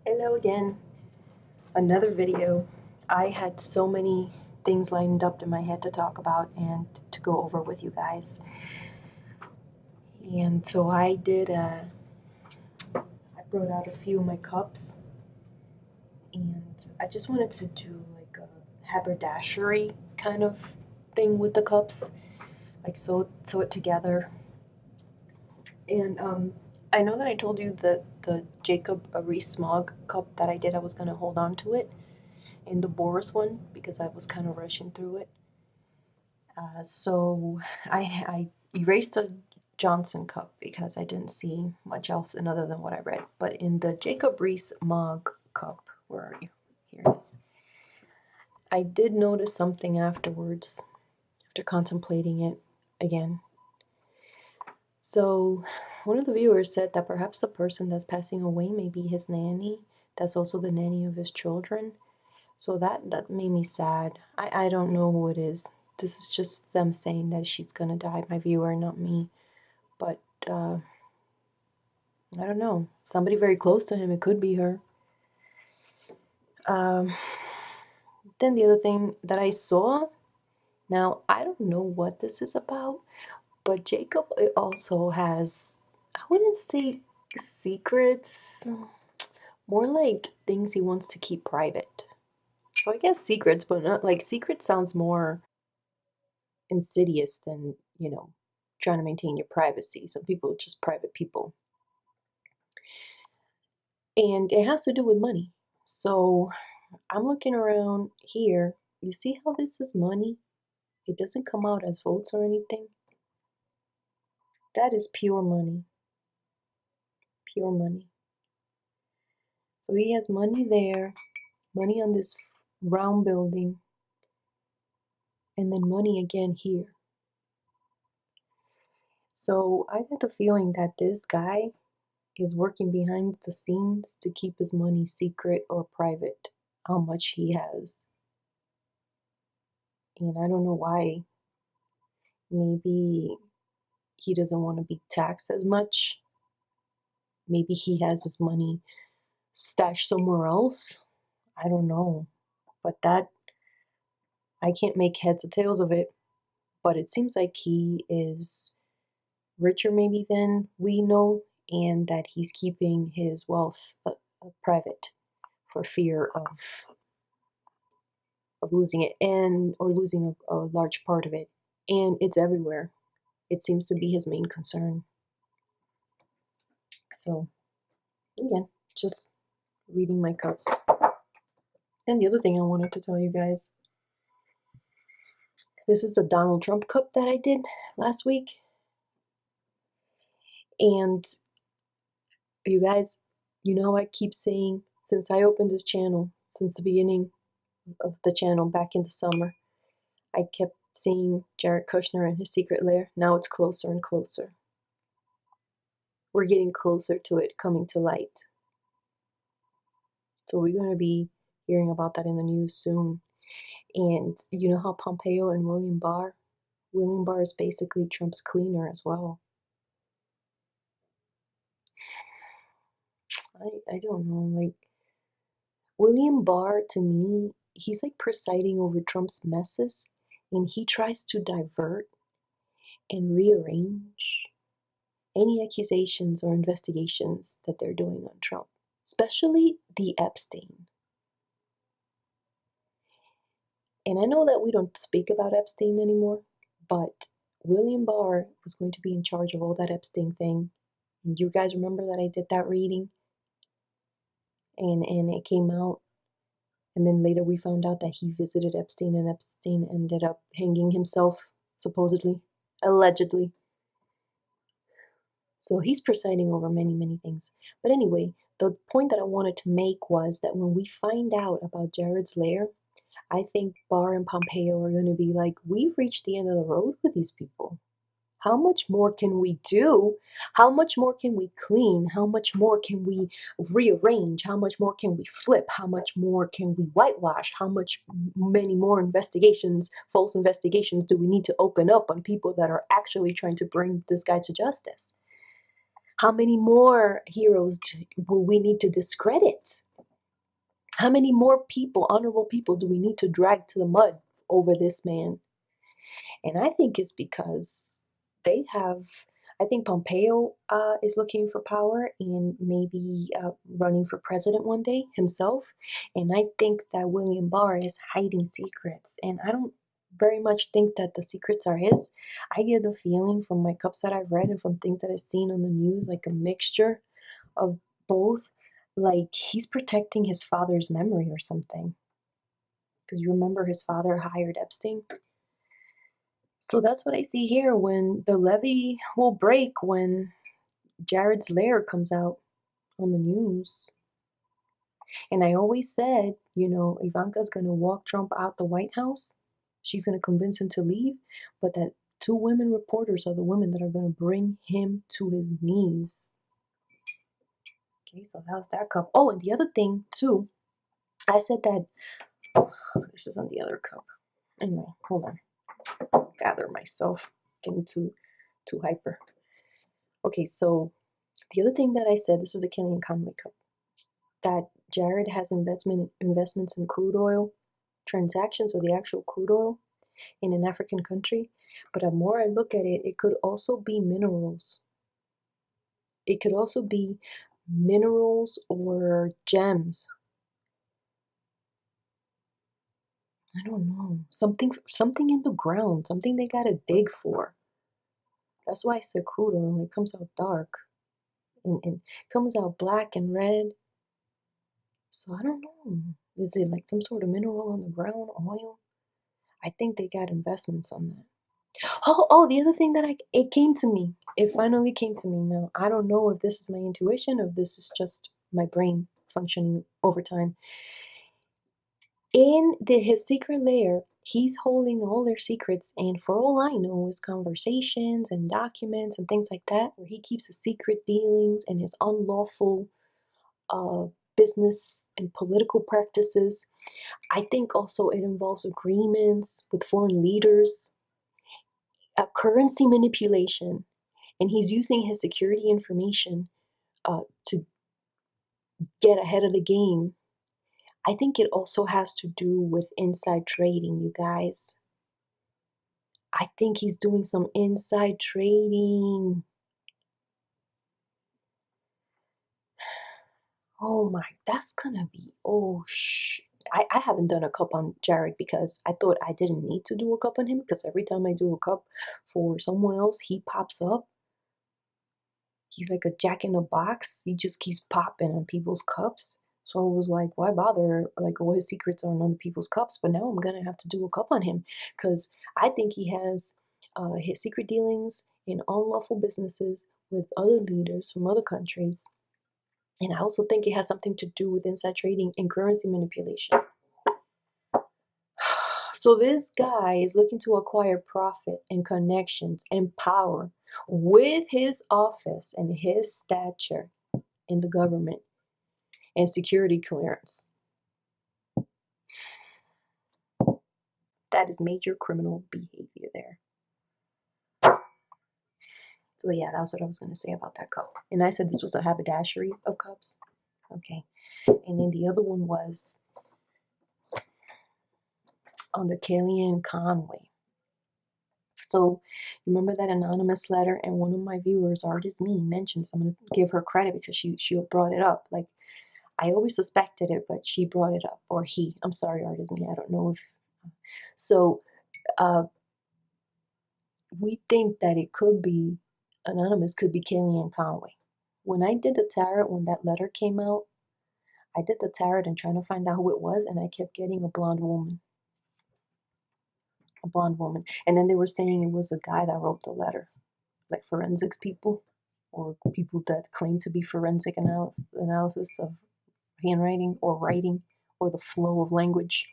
Hello again. Another video. I had so many things lined up in my head to talk about and to go over with you guys. And so I brought out a few of my cups and I just wanted to do like a haberdashery kind of thing with the cups, like sew it together. And I know that I told you that the Jacob Rees-Mogg cup that I did, I was going to hold on to it, and the Boris one because I was kind of rushing through it. So I erased the Johnson cup because I didn't see much else in other than what I read. But in the Jacob Rees-Mogg cup, where are you? Here it is. I did notice something afterwards, after contemplating it again. So one of the viewers said that perhaps the person that's passing away may be his nanny. That's also the nanny of his children. So that made me sad. I don't know who it is. This is just them saying that she's gonna die, my viewer, not me. But I don't know. Somebody very close to him. It could be her. Then the other thing that I saw. Now I don't know what this is about, but Jacob also has, I wouldn't say secrets, more like things he wants to keep private. So I guess secrets, but not like secrets sounds more insidious than, trying to maintain your privacy. Some people are just private people. And it has to do with money. So I'm looking around here. You see how this is money? It doesn't come out as votes or anything. That is pure money. Pure money. So he has money there, money on this round building, and then money again here. So I got the feeling that this guy is working behind the scenes to keep his money secret or private, how much he has. And I don't know why. Maybe he doesn't want to be taxed as much. Maybe he has his money stashed somewhere else. I don't know. But that, I can't make heads or tails of it. But it seems like he is richer maybe than we know, and that he's keeping his wealth private for fear of losing it, and or losing a large part of it. And it's everywhere. It seems to be his main concern. So again, just reading my cups. And the other thing I wanted to tell you guys, this is the Donald Trump cup that I did last week. And you guys, you know, I keep saying since I opened this channel, since the beginning of the channel back in the summer, I kept seeing Jared Kushner and his secret lair. Now it's closer and closer. We're getting closer to it coming to light. So we're going to be hearing about that in the news soon. And you know how Pompeo and William Barr is basically Trump's cleaner as well. I don't know, like, William Barr, to me, he's like presiding over Trump's messes, and he tries to divert and rearrange any accusations or investigations that they're doing on Trump, especially the Epstein. And I know that we don't speak about Epstein anymore, but William Barr was going to be in charge of all that Epstein thing. And you guys remember that I did that reading? And it came out. And then later we found out that he visited Epstein, and Epstein ended up hanging himself, supposedly, allegedly. So he's presiding over many, many things. But anyway, the point that I wanted to make was that when we find out about Jared's lair, I think Barr and Pompeo are going to be like, we've reached the end of the road with these people. How much more can we do? How much more can we clean? How much more can we rearrange? How much more can we flip? How much more can we whitewash? How many more investigations, false investigations, do we need to open up on people that are actually trying to bring this guy to justice? How many more heroes will we need to discredit? How many more people, honorable people, do we need to drag to the mud over this man? And I think it's because they have, I think Pompeo is looking for power and maybe running for president one day himself. And I think that William Barr is hiding secrets. And I don't very much think that the secrets are his. I get the feeling from my cups that I've read and from things that I've seen on the news, like a mixture of both. Like he's protecting his father's memory or something. Because you remember his father hired Epstein? So that's what I see here when the levee will break when Jared's lair comes out on the news. And I always said, Ivanka's going to walk Trump out the White House. She's going to convince him to leave, but that two women reporters are the women that are going to bring him to his knees. Okay, so that was that cup. Oh, and the other thing, too, I said that, this is on the other cup. Anyway, hold on. Gather myself. Getting too hyper. Okay, so the other thing that I said, this is a Kellyanne Conway cup, that Jared has investments in crude oil transactions or the actual crude oil in an African country. But the more I look at it, it could also be minerals. It could also be minerals or gems. I don't know. Something in the ground, something they gotta dig for. That's why I said crude oil. It comes out dark. And comes out black and red. So I don't know. Is it like some sort of mineral on the ground, oil? I think they got investments on that. Oh, the other thing that it came to me. It finally came to me now. I don't know if this is my intuition or if this is just my brain functioning over time. In his secret lair, he's holding all their secrets, and for all I know, is conversations and documents and things like that, where he keeps his secret dealings and his unlawful uh, business and political practices. I think also it involves agreements with foreign leaders, currency manipulation, and he's using his security information to get ahead of the game. I think it also has to do with inside trading, you guys. I think he's doing some inside trading. Oh my, that's gonna be, oh shit. I haven't done a cup on Jared because I thought I didn't need to do a cup on him because every time I do a cup for someone else, he pops up. He's like a jack in a box. He just keeps popping on people's cups. So I was like, why bother? Like, all his secrets are on other people's cups. But now I'm going to have to do a cup on him because I think he has his secret dealings in unlawful businesses with other leaders from other countries. And I also think it has something to do with inside trading and currency manipulation. So this guy is looking to acquire profit and connections and power with his office and his stature in the government and security clearance. That is major criminal behavior there. So yeah, that was what I was going to say about that cup. And I said this was a haberdashery of cups. Okay. And then the other one was on the Kellyanne Conway. So remember that anonymous letter, and one of my viewers, Artist Me, mentions, I'm going to give her credit because she brought it up. Like, I always suspected it, but she brought it up. Or he. I'm sorry, Artist Me. I don't know if. So we think that it could be anonymous, could be Kellyanne Conway. When I did the tarot, when that letter came out, I did the tarot and trying to find out who it was, and I kept getting a blonde woman. A blonde woman. And then they were saying it was a guy that wrote the letter, like forensics people, or people that claim to be forensic analysis of handwriting or writing or the flow of language.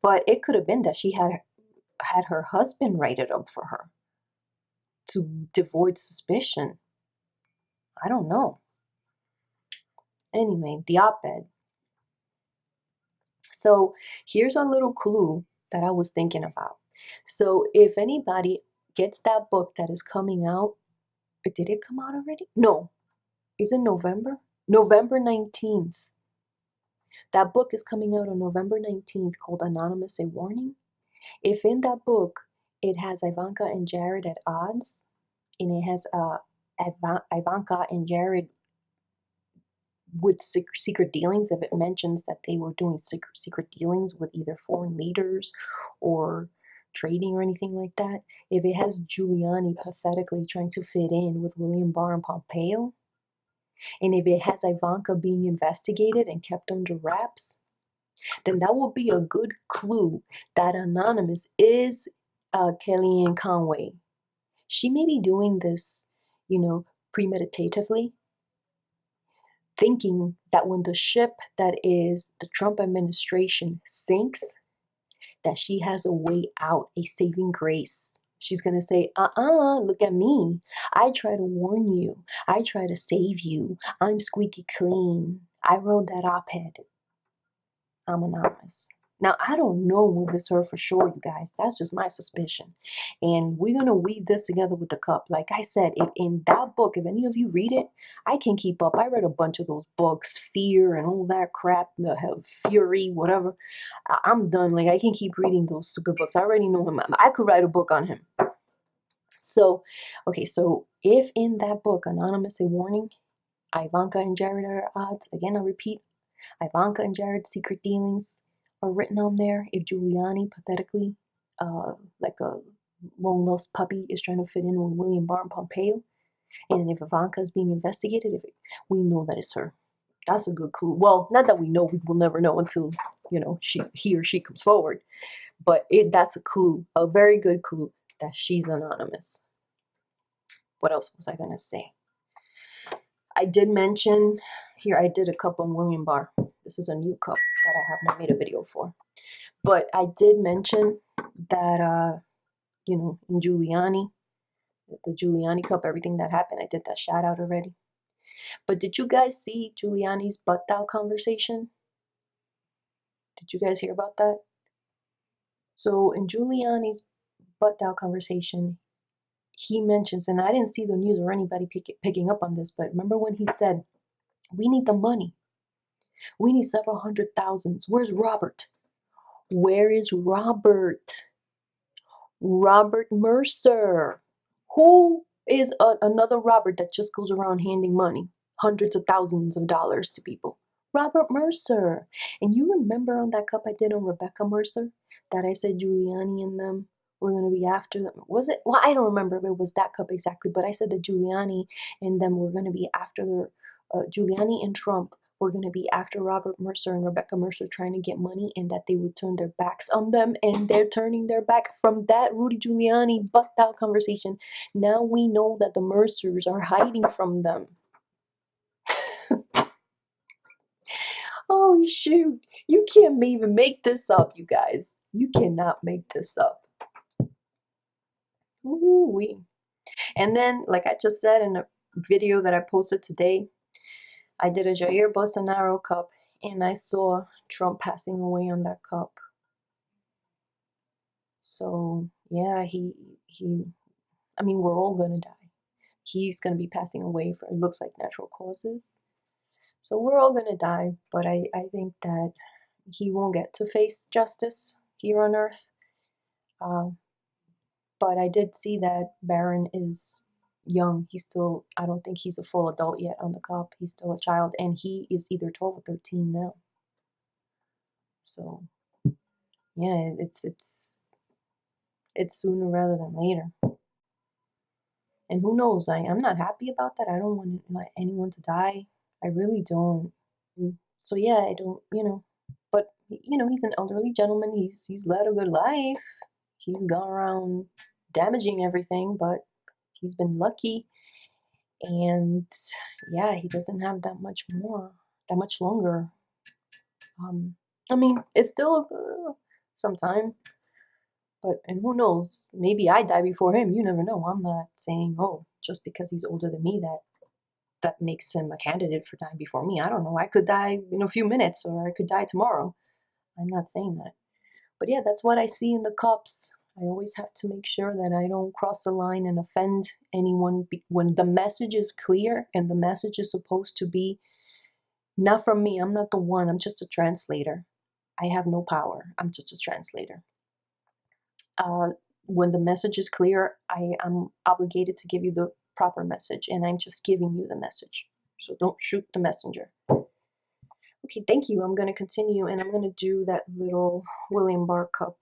But it could have been that she had her husband write it up for her to avoid suspicion. I don't know. Anyway, the op-ed. So here's a little clue that I was thinking about. So if anybody gets that book that is coming out, did it come out already? No. Is it November? November 19th. That book is coming out on November 19th called Anonymous, A Warning. If in that book it has Ivanka and Jared at odds, and it has Ivanka and Jared with secret dealings, if it mentions that they were doing secret dealings with either foreign leaders or trading or anything like that, if it has Giuliani pathetically trying to fit in with William Barr and Pompeo, and if it has Ivanka being investigated and kept under wraps, then that will be a good clue that Anonymous is Kellyanne Conway. She may be doing this, premeditatively, thinking that when the ship that is the Trump administration sinks, that she has a way out, a saving grace. She's going to say, look at me. I try to warn you. I try to save you. I'm squeaky clean. I wrote that op-ed. I'm anonymous. Now, I don't know if it's her for sure, you guys. That's just my suspicion. And we're going to weave this together with the cup. Like I said, if in that book, if any of you read it, I can keep up. I read a bunch of those books, Fear and all that crap, the Fury, whatever. I'm done. Like, I can keep reading those stupid books. I already know him. I could write a book on him. So, okay, so if in that book, Anonymous, A Warning, Ivanka and Jared are at odds, again, I repeat, Ivanka and Jared's secret dealings are written on there. If Giuliani, pathetically, like a long-lost puppy, is trying to fit in with William Barr and Pompeo, and if Ivanka is being investigated, we know that it's her. That's a good clue. Well, not that we know, we will never know until, he or she comes forward. But that's a clue, a very good clue that she's anonymous. What else was I going to say? I did mention, here I did a cup on William Barr. This is a new cup that I have not made a video for. But I did mention that, in Giuliani, the Giuliani cup, everything that happened, I did that shout out already. But did you guys see Giuliani's butt dial conversation? Did you guys hear about that? So in Giuliani's butt dial conversation, he mentions, and I didn't see the news or anybody picking up on this, but remember when he said, we need the money. We need several hundred thousands. Where's Robert? Where is Robert? Robert Mercer. Who is another Robert that just goes around handing money, hundreds of thousands of dollars to people? Robert Mercer. And you remember on that cup I did on Rebecca Mercer that I said Giuliani and them were going to be after them? Was it? Well, I don't remember if it was that cup exactly, but I said that Giuliani and them were going to be after Giuliani and Trump were going to be after Robert Mercer and Rebecca Mercer trying to get money, and that they would turn their backs on them, and they're turning their back from that Rudy Giuliani butt out conversation. Now we know that the Mercers are hiding from them. Oh, shoot. You can't even make this up, you guys. You cannot make this up. Ooh-wee. And then, like I just said in a video that I posted today, I did a Jair Bolsonaro cup, and I saw Trump passing away on that cup. So, yeah, I mean, we're all gonna die. He's gonna be passing away for, it looks like, natural causes. So we're all gonna die, but I think that he won't get to face justice here on Earth. But I did see that Barron is young. He's still, I don't think he's a full adult yet on the cup. He's still a child, and he is either 12 or 13 now. So, yeah, it's sooner rather than later. And who knows? I'm not happy about that. I don't want anyone to die. I really don't. So yeah, I don't, but he's an elderly gentleman. He's led a good life. He's gone around damaging everything, but he's been lucky. And yeah, he doesn't have that much longer. I mean, it's still some time. And who knows? Maybe I die before him. You never know. I'm not saying, oh, just because he's older than me, that makes him a candidate for dying before me. I don't know. I could die in a few minutes, or I could die tomorrow. I'm not saying that. But yeah, that's what I see in the cups. I always have to make sure that I don't cross the line and offend anyone when the message is clear and the message is supposed to be Not from me. I'm not the one. I'm just a translator. I have no power. I'm just a translator. Uh, when the message is clear, I am obligated to give you the proper message, and I'm just giving you the message. So don't shoot the messenger. Okay, thank you. I'm going to continue, and I'm going to do that little William Barr cup.